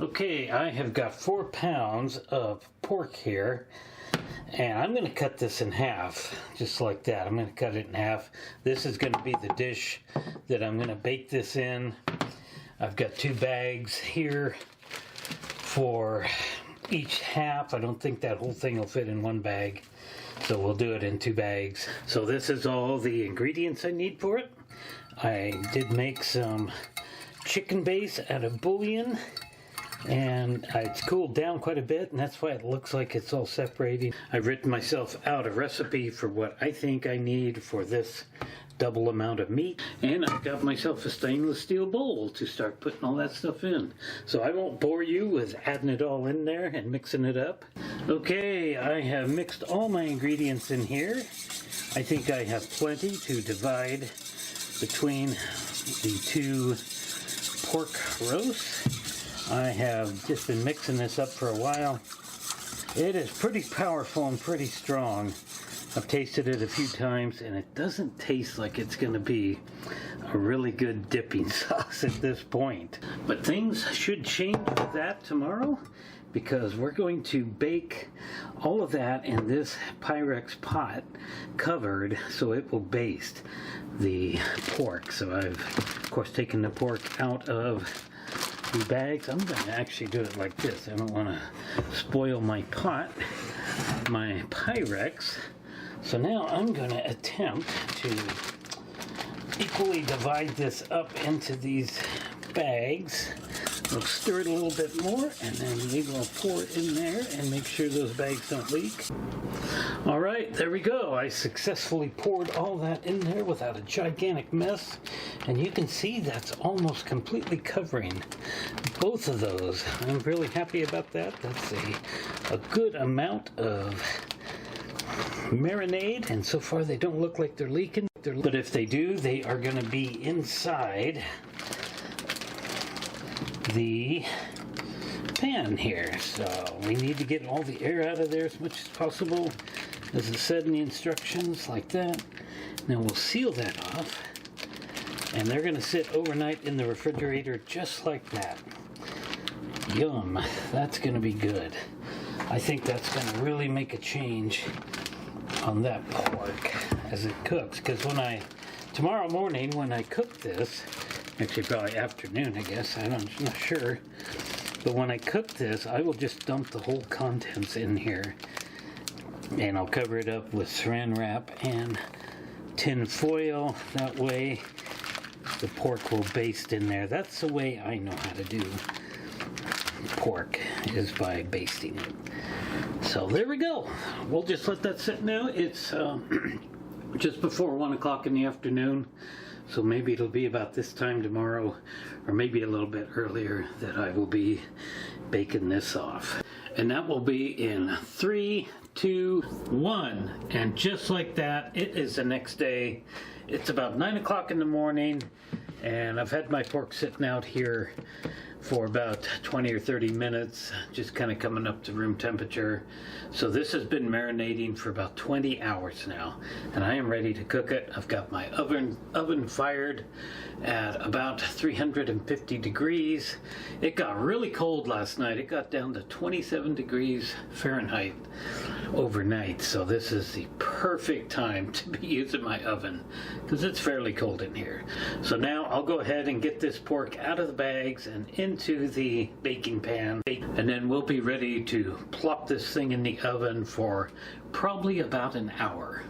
Okay, I have got 4 pounds of pork here, and I'm going to cut this in half, just like that. I'm going to cut it in half. This is going to be the dish that I'm going to bake this in. I've got 2 bags here for each half. I don't think that whole thing will fit in one bag, so we'll do it in 2 bags. So this is all the ingredients I need for it. I did make some chicken base out of bouillon, and it's cooled down quite a bit, and that's why it looks like it's all separating. I've written myself out a recipe for what I think I need for this double amount of meat, and I've got myself a stainless steel bowl to start putting all that stuff in. So I won't bore you with adding it all in there and mixing it up. Okay, I have mixed all my ingredients in here. I think I have plenty to divide between the 2 pork roasts. I have just been mixing this up for a while. It is pretty powerful and pretty strong. I've tasted it a few times, and it doesn't taste like it's going to be a really good dipping sauce at this point. But things should change with that tomorrow, because we're going to bake all of that in this Pyrex pot covered so it will baste the pork. So I've, of course, taken the pork out of the bags. I'm going to actually do it like this. I don't want to spoil my pot, my Pyrex. So now I'm going to attempt to equally divide this up into these bags. We'll stir it a little bit more, and then maybe I'll pour it in there and make sure those bags don't leak. All right, there we go. I successfully poured all that in there without a gigantic mess, and you can see that's almost completely covering both of those. I'm really happy about that. That's a good amount of marinade, and so far they don't look like they're leaking. But if they do, they are going to be inside the pan here. So we need to get all the air out of there as much as possible, as it said in the instructions, like that. Now we'll seal that off, and they're going to sit overnight in the refrigerator just like that. Yum, that's going to be good. I think that's going to really make a change on that pork as it cooks, because tomorrow morning when I cook this, actually probably afternoon, I guess, I'm not sure, but when I cook this, I will just dump the whole contents in here, and I'll cover it up with saran wrap and tin foil. That way the pork will baste in there. That's the way I know how to do pork, is by basting it. So there we go. We'll just let that sit now. It's just before 1 o'clock in the afternoon, so maybe it'll be about this time tomorrow, or maybe a little bit earlier, that I will be baking this off. And that will be in 3, 2, 1. And just like that, it is the next day. It's about 9 o'clock in the morning, and I've had my pork sitting out here for about 20 or 30 minutes, just kind of coming up to room temperature. So this has been marinating for about 20 hours now, and I am ready to cook it. I've got my oven fired at about 350 degrees. It got really cold last night. It got down to 27 degrees Fahrenheit overnight. So this is the perfect time to be using my oven, because it's fairly cold in here. So now I'll go ahead and get this pork out of the bags and into the baking pan, and then we'll be ready to plop this thing in the oven for probably about an hour.